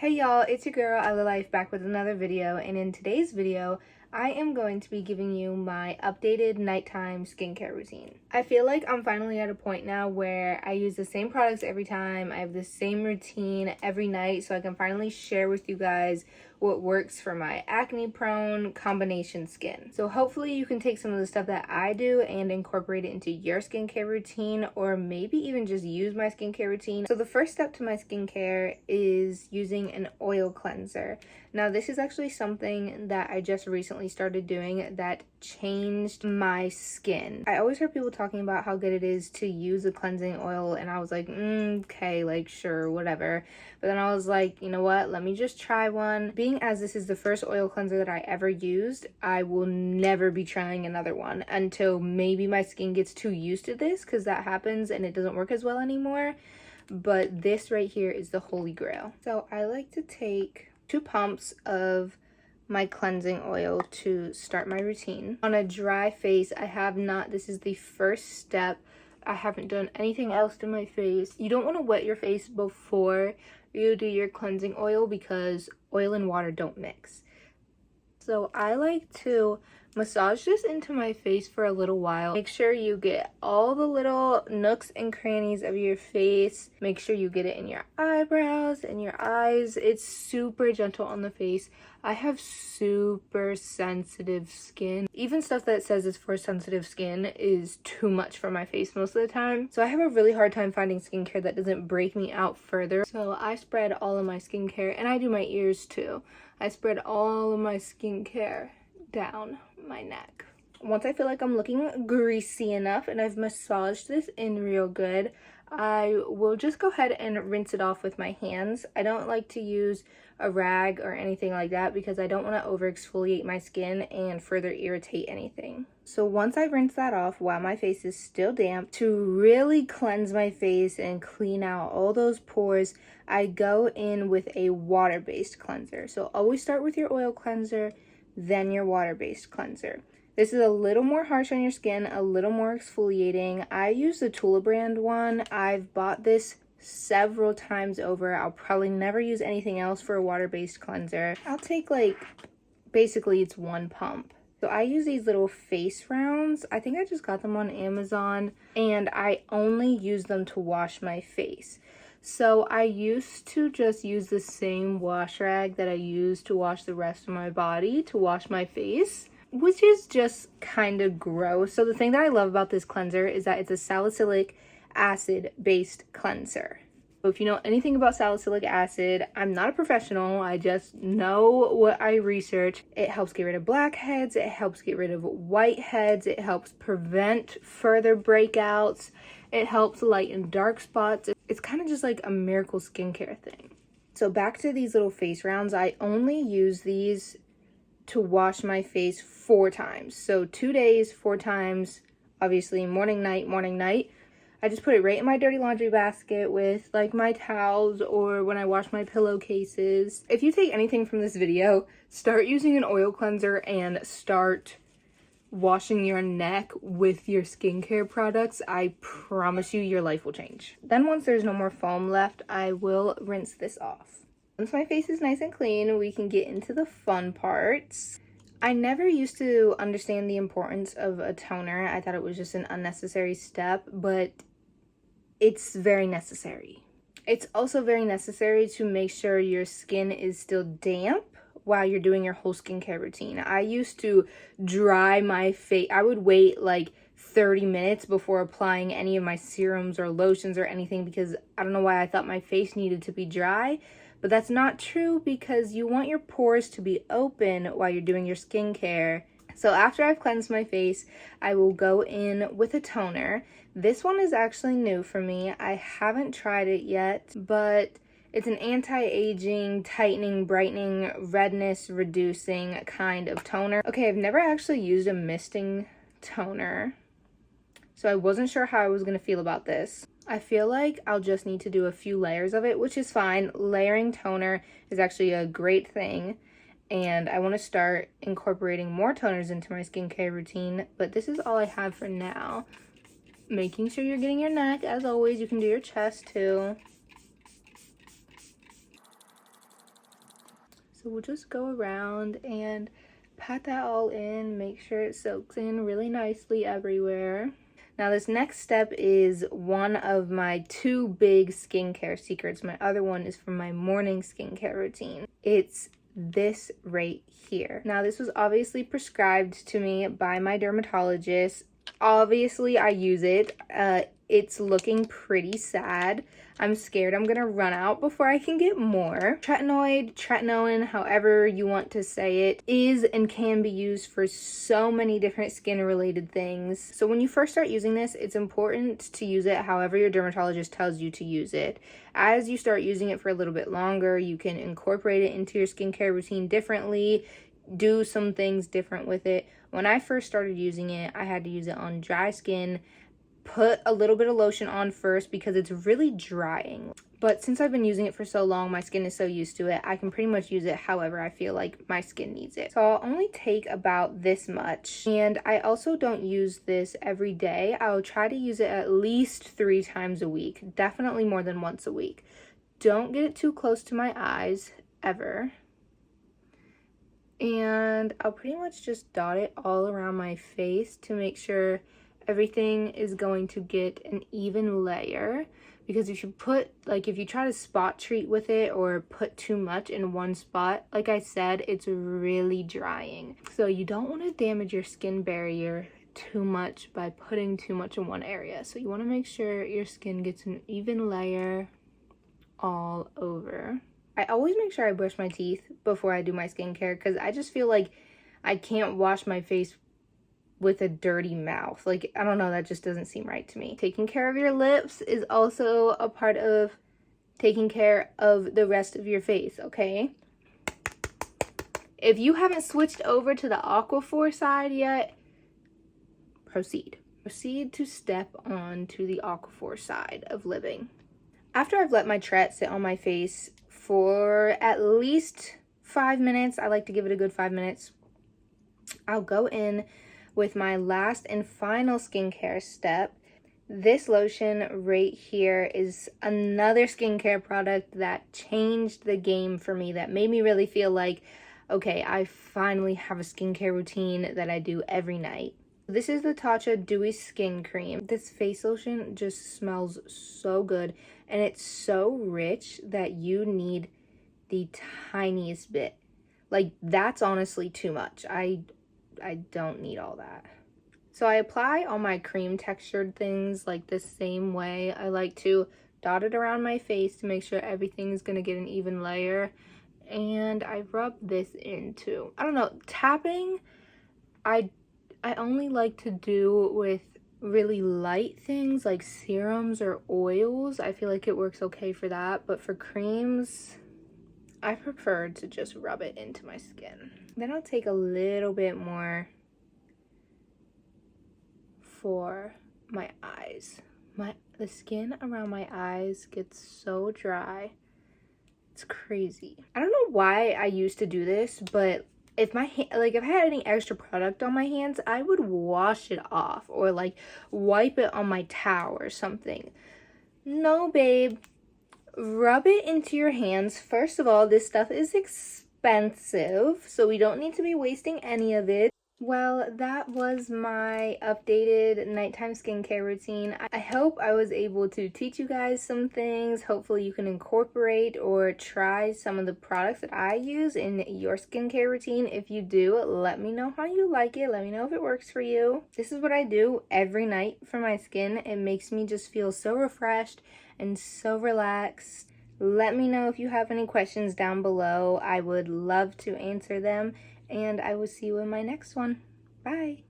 Hey y'all, it's your girl Ella Life back with another video, and in today's video I am going to be giving you my updated nighttime skincare routine. I feel like I'm finally at a point now where I use the same products every time. I have the same routine every night, so I can finally share with you guys what works for my acne prone combination skin. So hopefully you can take some of the stuff that I do and incorporate it into your skincare routine, or maybe even just use my skincare routine. So the first step to my skincare is using an oil cleanser. Now this is actually something that I just recently started doing that changed my skin. I always heard people talking about how good it is to use a cleansing oil, and I was like, okay, like sure, whatever. But then I was like, you know what, let me just try one. Being as this is the first oil cleanser that I ever used, I will never be trying another one until maybe my skin gets too used to this, because that happens and it doesn't work as well anymore. But this right here is the holy grail. So I like to take 2 pumps of my cleansing oil to start my routine. On a dry face, I have not, this is the first step. I haven't done anything else to my face. You don't want to wet your face before you do your cleansing oil because oil and water don't mix. So I like to massage this into my face for a little while. Make sure you get all the little nooks and crannies of your face. Make sure you get it in your eyebrows and your eyes. It's super gentle on the face. I have super sensitive skin. Even stuff that says it's for sensitive skin is too much for my face most of the time. So I have a really hard time finding skincare that doesn't break me out further. So I spread all of my skincare, and I do my ears too. I spread all of my skincare down my neck. Once I feel like I'm looking greasy enough and I've massaged this in real good, I will just go ahead and rinse it off with my hands. I don't like to use a rag or anything like that because I don't want to over exfoliate my skin and further irritate anything. So once I rinse that off while my face is still damp, to really cleanse my face and clean out all those pores, I go in with a water-based cleanser. So always start with your oil cleanser, then your water-based cleanser. This is a little more harsh on your skin, a little more exfoliating. I use the Tula brand one. I've bought this several times over. I'll probably never use anything else for a water-based cleanser. I'll take basically it's 1 pump. So I use these little face rounds. I think I just got them on Amazon, and I only use them to wash my face. So I used to just use the same wash rag that I use to wash the rest of my body to wash my face, which is just kind of gross. So the thing that I love about this cleanser is that it's a salicylic acid based cleanser. So if you know anything about salicylic acid, I'm not a professional, I just know what I research. It helps get rid of blackheads, it helps get rid of whiteheads, it helps prevent further breakouts, it helps lighten dark spots. It's kind of just like a miracle skincare thing. So back to these little face rounds, I only use these to wash my face 4 times. So 2 days, 4 times, obviously morning, night, morning, night. I just put it right in my dirty laundry basket with like my towels or when I wash my pillowcases. If you take anything from this video, start using an oil cleanser and start washing your neck with your skincare products. I promise you your life will change. Then once there's no more foam left, I will rinse this off. Once my face is nice and clean, we can get into the fun parts. I never used to understand the importance of a toner. I thought it was just an unnecessary step, but it's very necessary. It's also very necessary to make sure your skin is still damp while you're doing your whole skincare routine. I used to dry my face. I would wait like 30 minutes before applying any of my serums or lotions or anything because I don't know why I thought my face needed to be dry. But that's not true because you want your pores to be open while you're doing your skincare. So after I've cleansed my face, I will go in with a toner. This one is actually new for me. I haven't tried it yet, but it's an anti-aging, tightening, brightening, redness reducing kind of toner. Okay, I've never actually used a misting toner, so I wasn't sure how I was gonna feel about this. I feel like I'll just need to do a few layers of it, which is fine. Layering toner is actually a great thing, and I want to start incorporating more toners into my skincare routine, but this is all I have for now. Making sure you're getting your neck, as always. You can do your chest too. So we'll just go around and pat that all in, make sure it soaks in really nicely everywhere. Now this next step is one of my 2 big skincare secrets. My other one is from my morning skincare routine. It's this right here. Now this was obviously prescribed to me by my dermatologist. Obviously I use it. It's looking pretty sad. I'm scared I'm gonna run out before I can get more. Tretinoin, however you want to say it, is and can be used for so many different skin related things. So when you first start using this, it's important to use it however your dermatologist tells you to use it. As you start using it for a little bit longer, you can incorporate it into your skincare routine differently, do some things different with it. When I first started using it, I had to use it on dry skin, put a little bit of lotion on first because it's really drying. But since I've been using it for so long, my skin is so used to it, I can pretty much use it however I feel like my skin needs it. So I'll only take about this much. And I also don't use this every day. I'll try to use it at least 3 times a week, definitely more than once a week. Don't get it too close to my eyes, ever. And I'll pretty much just dot it all around my face to make sure everything is going to get an even layer, because if you try to spot treat with it or put too much in one spot, like I said, it's really drying. So you don't want to damage your skin barrier too much by putting too much in one area. So you want to make sure your skin gets an even layer all over. I always make sure I brush my teeth before I do my skincare because I just feel like I can't wash my face with a dirty mouth. Like, I don't know, that just doesn't seem right to me. Taking care of your lips is also a part of taking care of the rest of your face, okay? If you haven't switched over to the Aquaphor side yet, proceed. Proceed to step on to the Aquaphor side of living. After I've let my Tret sit on my face for at least 5 minutes, I like to give it a good 5 minutes, I'll go in with my last and final skincare step. This lotion right here is another skincare product that changed the game for me, that made me really feel like, okay, I finally have a skincare routine that I do every night. This is the Tatcha Dewy Skin Cream. This face lotion just smells so good, and it's so rich that you need the tiniest bit. Like, that's honestly too much. I don't need all that. So I apply all my cream textured things like the same way. I like to dot it around my face to make sure everything's gonna get an even layer. And I rub this in too. I don't know, tapping, I only like to do with really light things like serums or oils. I feel like it works okay for that, but for creams, I prefer to just rub it into my skin. Then I'll take a little bit more for my eyes. The skin around my eyes gets so dry. It's crazy. I don't know why I used to do this, but if I had any extra product on my hands, I would wash it off or like wipe it on my towel or something. No, babe. Rub it into your hands. First of all, this stuff is expensive, so we don't need to be wasting any of it. Well, that was my updated nighttime skincare routine. I hope I was able to teach you guys some things. Hopefully you can incorporate or try some of the products that I use in your skincare routine. If you do, let me know how you like it. Let me know if it works for you. This is what I do every night for my skin. It makes me just feel so refreshed and so relaxed. Let me know if you have any questions down below. I would love to answer them. And I will see you in my next one. Bye.